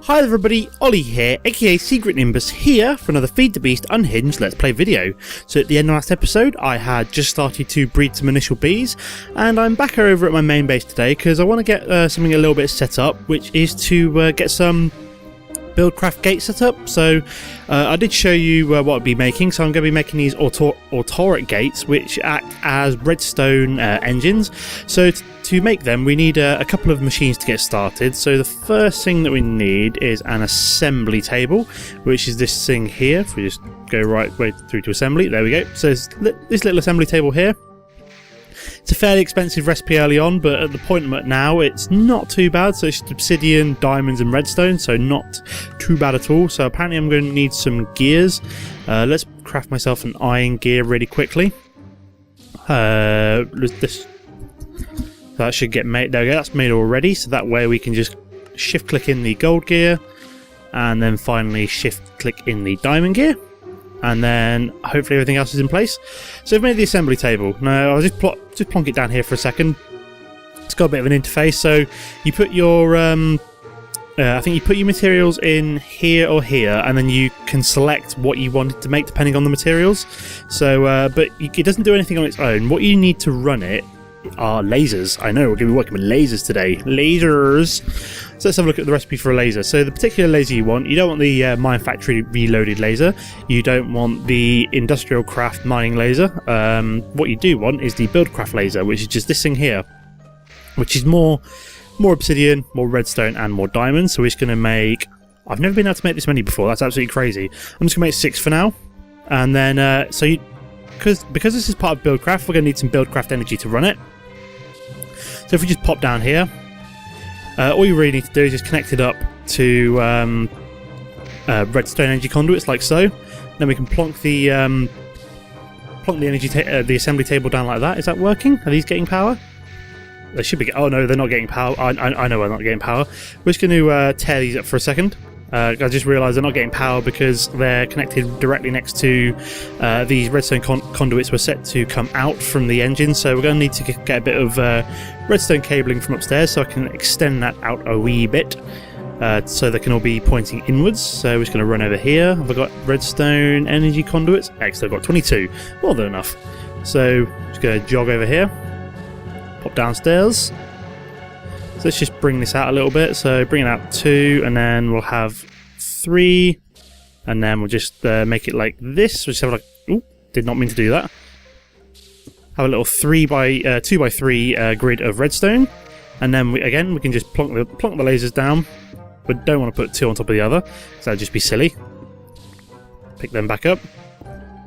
Hi everybody, Ollie here, aka Secret Nimbus here for another Feed the Beast Unhinged Let's Play video. So at the end of last episode I had just started to breed some initial bees, and I'm back over at my main base today because I want to get something a little bit set up, which is to get some Buildcraft gates set up. So I did show you what I'd be making, so I'm going to be making these autoric gates which act as redstone engines. So to make them we need a couple of machines to get started. So the first thing that we need is an assembly table, which is this thing here. If we just go right way through to assembly, there we go. So it's this little assembly table here. It's a fairly expensive recipe early on, but at the point I'm at now it's not too bad. So it's just obsidian, diamonds and redstone, so not too bad at all. So apparently I'm going to need some gears. Let's craft myself an iron gear really quickly. That should get made. There we go, that's made already, so that way we can just shift click in the gold gear and then finally shift click in the diamond gear, and then hopefully everything else is in place. So I've made the assembly table. Now I'll just plonk it down here for a second. It's got a bit of an interface, so you put your I think you put your materials in here or here, and then you can select what you want it to make depending on the materials. So but it doesn't do anything on its own. What you need to run it are lasers. I know we're going to be working with lasers today. Lasers! So let's have a look at the recipe for a laser. So the particular laser you don't want the Mine Factory Reloaded laser. You don't want the Industrial Craft mining laser. What you do want is the Buildcraft laser, which is just this thing here, which is more obsidian, more redstone and more diamonds. So we're just going to make... I've never been able to make this many before. That's absolutely crazy. I'm just going to make 6 for now. And then, because this is part of Buildcraft, we're going to need some Buildcraft energy to run it. So if we just pop down here, all you really need to do is just connect it up to redstone energy conduits like so. Then we can plonk the the assembly table down like that. Is that working? Are these getting power? They should be. Oh no, they're not getting power. I know they're not getting power. We're just going to tear these up for a second. I just realised they're not getting power because they're connected directly next to these redstone conduits were set to come out from the engine, so we're going to need to get a bit of redstone cabling from upstairs so I can extend that out a wee bit so they can all be pointing inwards. So we're just going to run over here. Have I got redstone energy conduits? Excellent, I've got 22. More than enough. So just going to jog over here, pop downstairs. So let's just bring this out a little bit. So bring it out 2, and then we'll have 3, and then we'll just make it like this. We'll just have like, ooh, did not mean to do that. Have a little 2 by 3 grid of redstone, and then we can just plonk the lasers down. But don't want to put 2 on top of the other, so that'd just be silly. Pick them back up,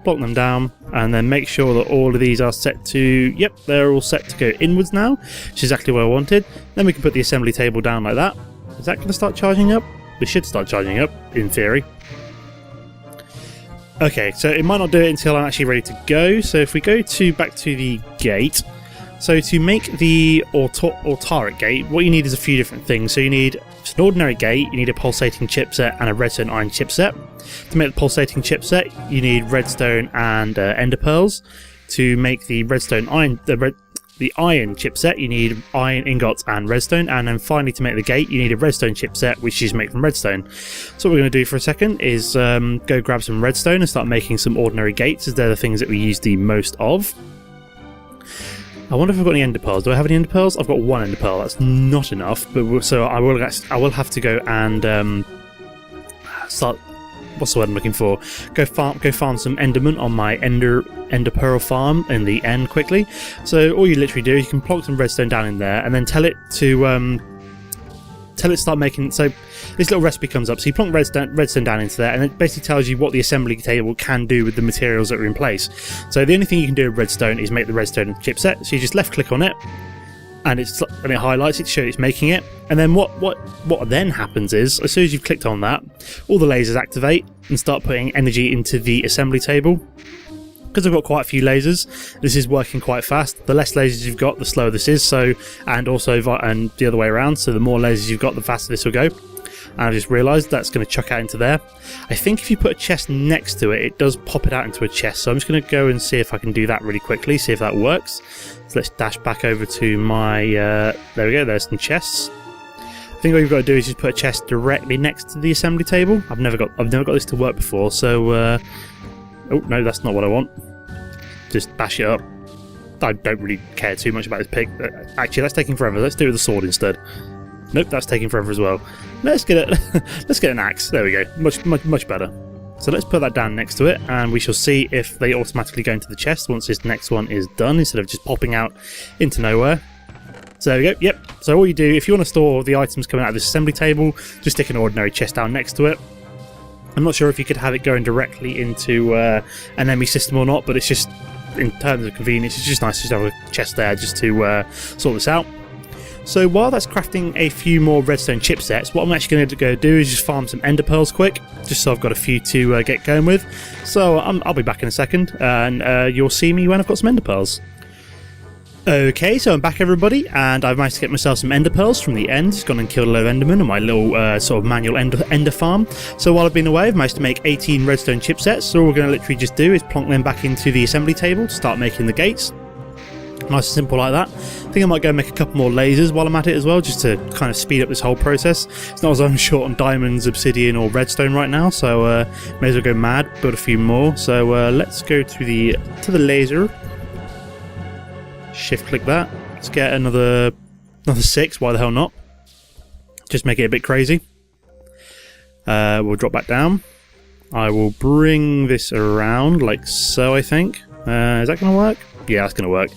plonk them down, and then make sure that all of these are set to, yep, they're all set to go inwards now, which is exactly what I wanted. Then we can put the assembly table down like that. Is that going to start charging up? We should start charging up, in theory. Okay, so it might not do it until I'm actually ready to go. So if we go back to the gate, so to make the autoric gate, what you need is a few different things. So you need an ordinary gate, you need a pulsating chipset and a redstone iron chipset. To make the pulsating chipset, you need redstone and ender pearls. To make the redstone iron, the iron chipset, you need iron ingots and redstone. And then finally, to make the gate, you need a redstone chipset, which is made from redstone. So what we're going to do for a second is go grab some redstone and start making some ordinary gates, as they're the things that we use the most of. I wonder if I've got any ender pearls. Do I have any ender pearls? I've got 1 ender pearl. That's not enough, but so I will have to go and start. What's the word I'm looking for? Go farm some enderman on my ender pearl farm in the end quickly. So all you literally do is you can plonk some redstone down in there, and then tell it to start making. So this little recipe comes up. So you plonk redstone down into there, and it basically tells you what the assembly table can do with the materials that are in place. So the only thing you can do with redstone is make the redstone chipset. So you just left click on it, and it highlights it to show it's making it. And then what then happens is, as soon as you've clicked on that, all the lasers activate and start putting energy into the assembly table. Because I've got quite a few lasers, this is working quite fast. The less lasers you've got, the slower this is. So, and the other way around. So the more lasers you've got, the faster this will go. And I've just realised that's going to chuck out into there. I think if you put a chest next to it, it does pop it out into a chest. So I'm just going to go and see if I can do that really quickly, see if that works. So let's dash back over to my... there we go, there's some chests. I think all you've got to do is just put a chest directly next to the assembly table. I've never got this to work before, so oh no, that's not what I want. Just bash it up. I don't really care too much about this pick. Actually, that's taking forever. Let's do it with a sword instead. Nope, that's taking forever as well. Let's get an axe. There we go. Much better. So let's put that down next to it, and we shall see if they automatically go into the chest once this next one is done, instead of just popping out into nowhere. So there we go. Yep. So all you do, if you want to store the items coming out of this assembly table, just stick an ordinary chest down next to it. I'm not sure if you could have it going directly into an enemy system or not, but it's just, in terms of convenience, it's just nice to have a chest there just to sort this out. So while that's crafting a few more redstone chipsets, what I'm actually going to go do is just farm some ender pearls quick, just so I've got a few to get going with. So I'll be back in a second, and you'll see me when I've got some ender pearls. Okay, so I'm back, everybody, and I've managed to get myself some ender pearls from the end. Just gone and killed a load of endermen on my little sort of manual ender farm. So while I've been away, I've managed to make 18 redstone chipsets. So all we're going to literally just do is plonk them back into the assembly table to start making the gates. Nice and simple like that. I think I might go and make a couple more lasers while I'm at it as well, just to kind of speed up this whole process. It's not as I'm short on diamonds, obsidian or redstone right now, so may as well go mad, build a few more. So let's go to the laser. Shift click that. Let's get another 6, why the hell not? Just make it a bit crazy. We'll drop back down. I will bring this around like so, I think. Is that going to work? Yeah, that's going to work.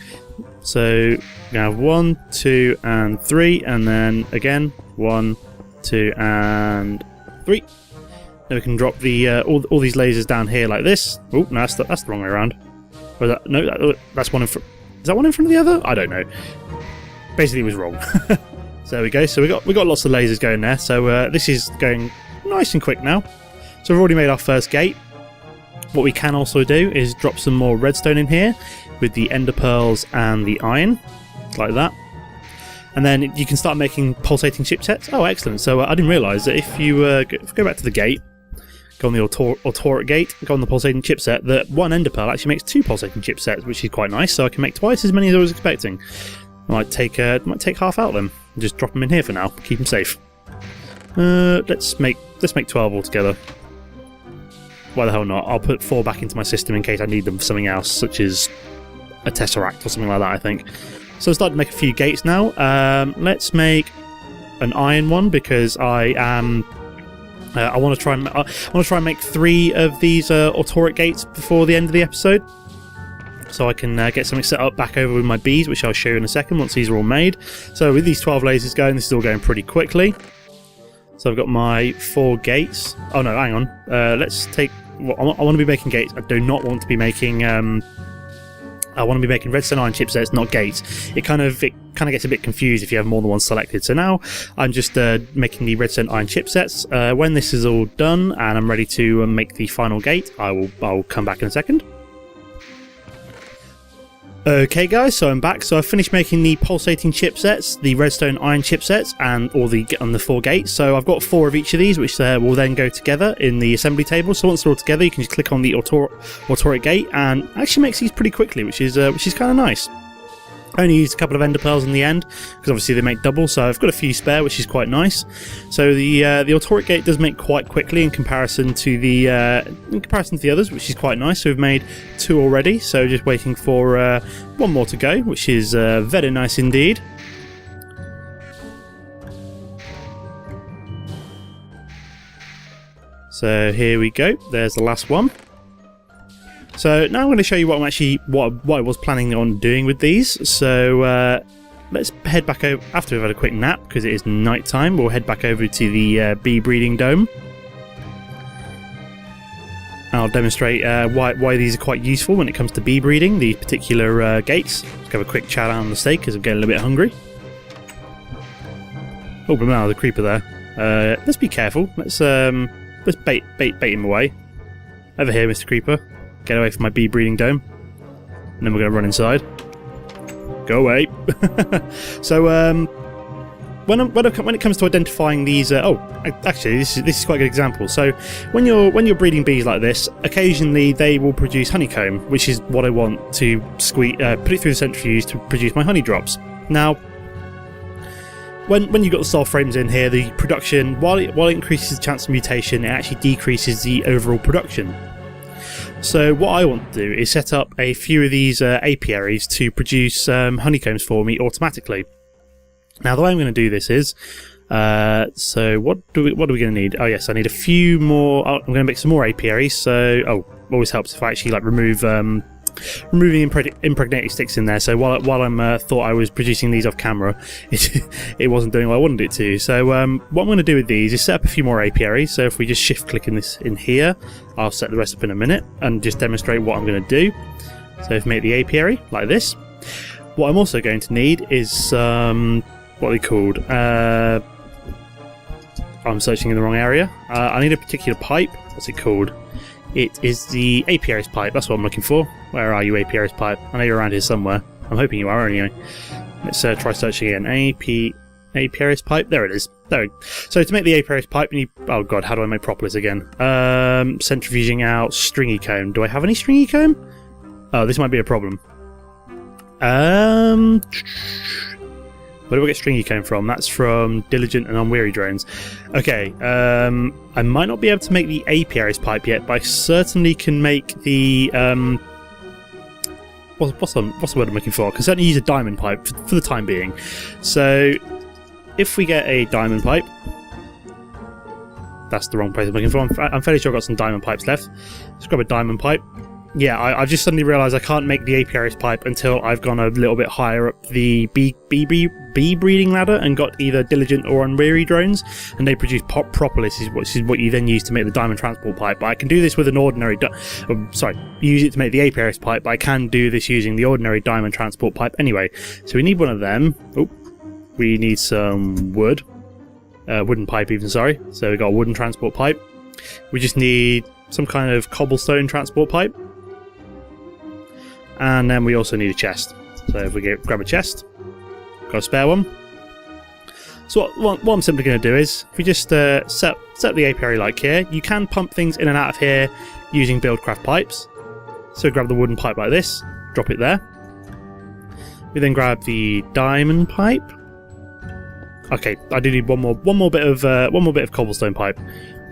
So we're going to have 1, 2 and 3, and then again 1, 2 and 3. Then we can drop the all these lasers down here like this. Oh, no, that's the wrong way around. Or is that, no, that's one in front. Is that one in front of the other? I don't know. Basically, it was wrong. So there we go. So we got lots of lasers going there. So this is going nice and quick now. So we've already made our first gate. What we can also do is drop some more redstone in here with the ender pearls and the iron, like that. And then you can start making pulsating chipsets. Oh, excellent. So I didn't realise that if you go back to the gate, go on the autoric gate, go on the pulsating chipset, that one ender pearl actually makes 2 pulsating chipsets, which is quite nice. So I can make twice as many as I was expecting. I might take half out of them and just drop them in here for now. Keep them safe. Let's make 12 altogether. Why the hell not? I'll put 4 back into my system in case I need them for something else, such as a tesseract or something like that, I think. So I've started to make a few gates now. Let's make an iron one, because I want to try and make 3 of these autoric gates before the end of the episode, so I can get something set up back over with my bees, which I'll show you in a second once these are all made. So with these 12 lasers going, this is all going pretty quickly. So I've got my 4 gates. Oh no, hang on. Let's take. Well, I want to be making gates. I do not want to be making. I want to be making redstone iron chipsets, not gates. It kind of gets a bit confused if you have more than one selected. So now I'm just making the redstone iron chipsets. When this is all done and I'm ready to make the final gate, I'll come back in a second. Okay guys, so I'm back. So I've finished making the pulsating chipsets, the redstone iron chipsets, and all the 4 gates. So I've got 4 of each of these, which will then go together in the assembly table. So once they're all together, you can just click on the autoric gate, and it actually makes these pretty quickly, which is kind of nice. I only used a couple of ender pearls in the end, because obviously they make double, so I've got a few spare, which is quite nice. So the autoric gate does make quite quickly in comparison to the others, which is quite nice. So we've made 2 already, so just waiting for 1 more to go, which is very nice indeed. So here we go. There's the last one. So now I'm going to show you what I was planning on doing with these. So let's head back over after we've had a quick nap, because it is night time. We'll head back over to the bee breeding dome. I'll demonstrate why these are quite useful when it comes to bee breeding, the particular gates. Let's have a quick chat on the steak because I'm getting a little bit hungry. Oh, but now the creeper there. Let's be careful. Let's bait him away. Over here, Mr. Creeper. Get away from my bee breeding dome. And then we're going to run inside. Go away. So, when it comes to identifying these... actually, this is quite a good example. So, when you're breeding bees like this, occasionally they will produce honeycomb, which is what I want to put it through the centrifuge to produce my honey drops. Now, when you've got the star frames in here, the production, while it increases the chance of mutation, it actually decreases the overall production. So what I want to do is set up a few of these apiaries to produce honeycombs for me automatically. Now the way I'm going to do this is, so what are we going to need? Oh yes, I need a few more. I'm going to make some more apiaries. So always helps if I actually like removing impregnated sticks in there. So while I'm thought I was producing these off camera, it wasn't doing what I wanted it to. So what I'm going to do with these is set up a few more apiaries. So if we just shift click this in here, I'll set the rest up in a minute and just demonstrate what I'm going to do. So if we make the apiary like this, what I'm also going to need is what are they called? I'm searching in the wrong area. I need a particular pipe. What's it called? It is the apiaries pipe. That's what I'm looking for. Where are you, apiaries pipe? I know you're around here somewhere. I'm hoping you are anyway. Let's try searching again. Apiaries pipe. There it is. There. So to make the apiaries pipe, you need. Oh god, how do I make propolis again? Centrifuging out stringy comb. Do I have any stringy comb? Oh, this might be a problem. Where do I get stringy comb from? That's from diligent and unweary drones. Okay, I might not be able to make the apiaries pipe yet, but I certainly can make the what's the word I'm looking for? I can certainly use a diamond pipe for the time being. So if we get a diamond pipe, that's the wrong place I'm looking for. I'm fairly sure I've got some diamond pipes left. Let's grab a diamond pipe. Yeah, I've just suddenly realised I can't make the apiaries pipe until I've gone a little bit higher up the bee breeding ladder and got either diligent or unweary drones, and they produce propolis, which is what you then use to make the diamond transport pipe. But I can do this with an ordinary, use it to make the apiaries pipe, but I can do this using the ordinary diamond transport pipe anyway. So we need one of them. Oh, we need some wood, wooden pipe even. Sorry. So we got a wooden transport pipe. We just need some kind of cobblestone transport pipe. And then we also need a chest. So if we grab a chest, got a spare one. So what I'm simply going to do is, if we just set the apiary like here, you can pump things in and out of here using Buildcraft pipes. So grab the wooden pipe like this, drop it there. We then grab the diamond pipe. Okay, I do need one more bit of cobblestone pipe.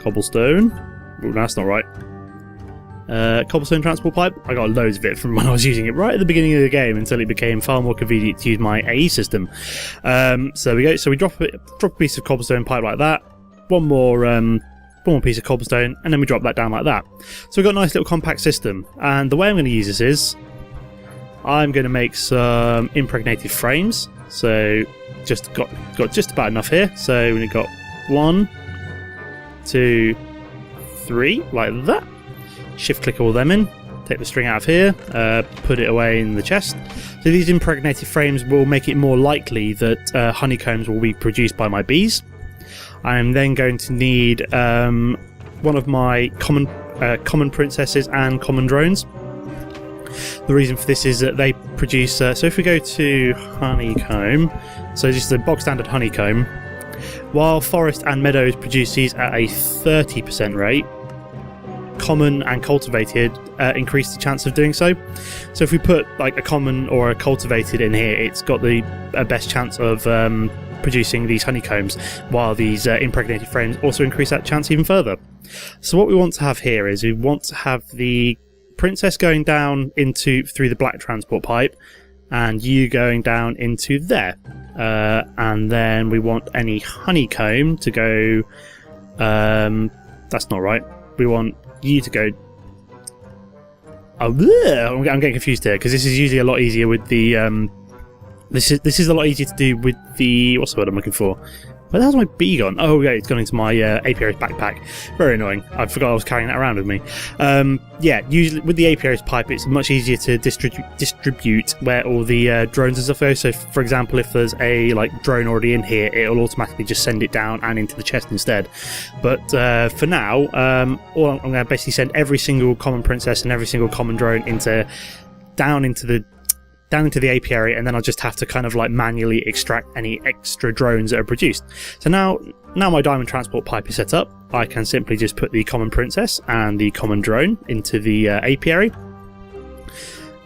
Cobblestone. Ooh, no, that's not right. Cobblestone transport pipe. I got loads of it from when I was using it right at the beginning of the game until it became far more convenient to use my AE system. So there we go. So we drop a piece of cobblestone pipe like that. One more piece of cobblestone, and then we drop that down like that. So we've got a nice little compact system. And the way I'm going to use this is, I'm going to make some impregnated frames. So just got just about enough here. So we've got 1, 2, 3, like that. Shift click all them in, take the string out of here, put it away in the chest. So these impregnated frames will make it more likely that honeycombs will be produced by my bees. I'm then going to need one of my common princesses and common drones. The reason for this is that they produce, so if we go to honeycomb, so just the bog standard honeycomb, while forest and meadows produce these at a 30% rate, common and cultivated increase the chance of doing so. So if we put like a common or a cultivated in here, it's got the best chance of producing these honeycombs, while these impregnated frames also increase that chance even further. So what we want to have here is we want to have the princess going down through the black transport pipe, and you going down into there, and then we want any honeycomb to go that's not right, we want you to go. I'm getting confused here because this is usually a lot easier with the this is a lot easier to do with the, what's the word I'm looking for? Where the hell's my bee gone? Oh yeah, it's gone into my apiaries backpack. Very annoying. I forgot I was carrying that around with me. Yeah, usually with the apiaries pipe, it's much easier to distribute where all the drones and stuff go. So, for example, if there's a drone already in here, it'll automatically just send it down and into the chest instead. But for now, I'm going to basically send every single common princess and every single common drone down into the apiary, and then I'll just have to kind of manually extract any extra drones that are produced. So now my diamond transport pipe is set up, I can simply just put the common princess and the common drone into the apiary,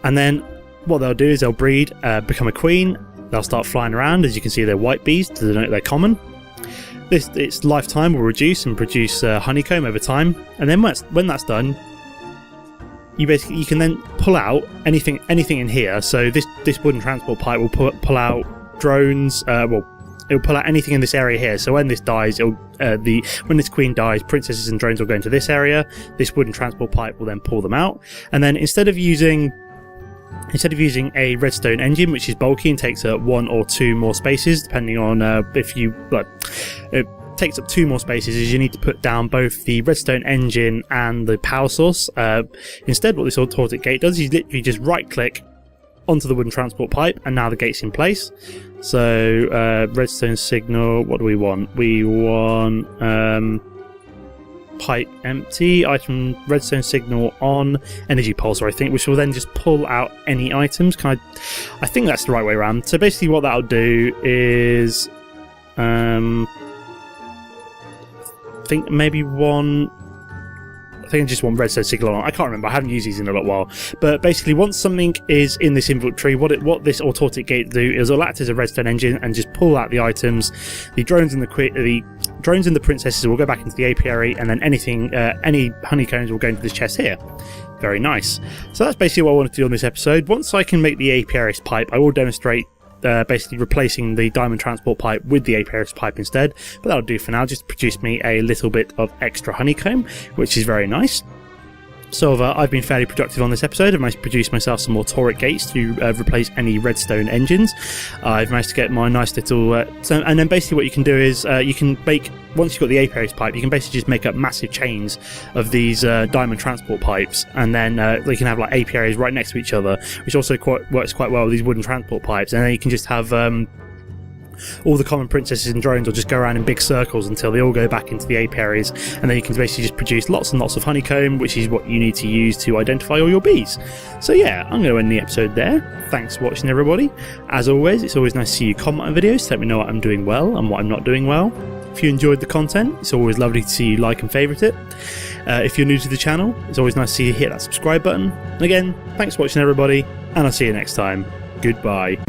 and then what they'll do is they'll breed, become a queen, they'll start flying around. As you can see, they're white bees to denote they're common. Its lifetime will reduce and produce honeycomb over time, and then when that's done, you can then pull out anything in here. So this wooden transport pipe will pull out drones. It'll pull out anything in this area here. So when this dies, when this queen dies, princesses and drones will go into this area. This wooden transport pipe will then pull them out, and then instead of using a redstone engine, which is bulky and takes up 1 or 2 more spaces, depending on it takes up 2 more spaces, is you need to put down both the redstone engine and the power source. Instead, what this automatic gate does is literally just right click onto the wooden transport pipe, and now the gate's in place. So redstone signal, what do we want? We want pipe empty, item redstone signal on, energy pulsar, I think, which will then just pull out any items. I think that's the right way around. So basically what that'll do is I think I just want redstone signal on. I can't remember. I haven't used these in a little while. But basically, once something is in this inventory, what this automatic gate do is it'll act as a redstone engine and just pull out the items. The drones and the princesses will go back into the apiary, and then any honeycombs will go into this chest here. Very nice. So that's basically what I wanted to do on this episode. Once I can make the apiaries pipe, I will demonstrate basically replacing the diamond transport pipe with the apiaries pipe instead, but that'll do for now, just to produce me a little bit of extra honeycomb, which is very nice. So I've been fairly productive on this episode. I've managed to produce myself some more Tauric gates to replace any redstone engines. I've managed to get my nice little... and then basically what you can do is you can make... Once you've got the apiaries pipe, you can basically just make up massive chains of these diamond transport pipes, and then you can have like apiaries right next to each other, which also works quite well with these wooden transport pipes. And then you can just have... all the common princesses and drones will just go around in big circles until they all go back into the apiaries, and then you can basically just produce lots and lots of honeycomb, which is what you need to use to identify all your bees. So yeah, I'm going to end the episode there. Thanks for watching, everybody. As always, it's always nice to see you comment on videos to let me know what I'm doing well and what I'm not doing well. If you enjoyed the content, it's always lovely to see you like and favourite it. If you're new to the channel, it's always nice to see you hit that subscribe button. And again, thanks for watching, everybody, and I'll see you next time. Goodbye.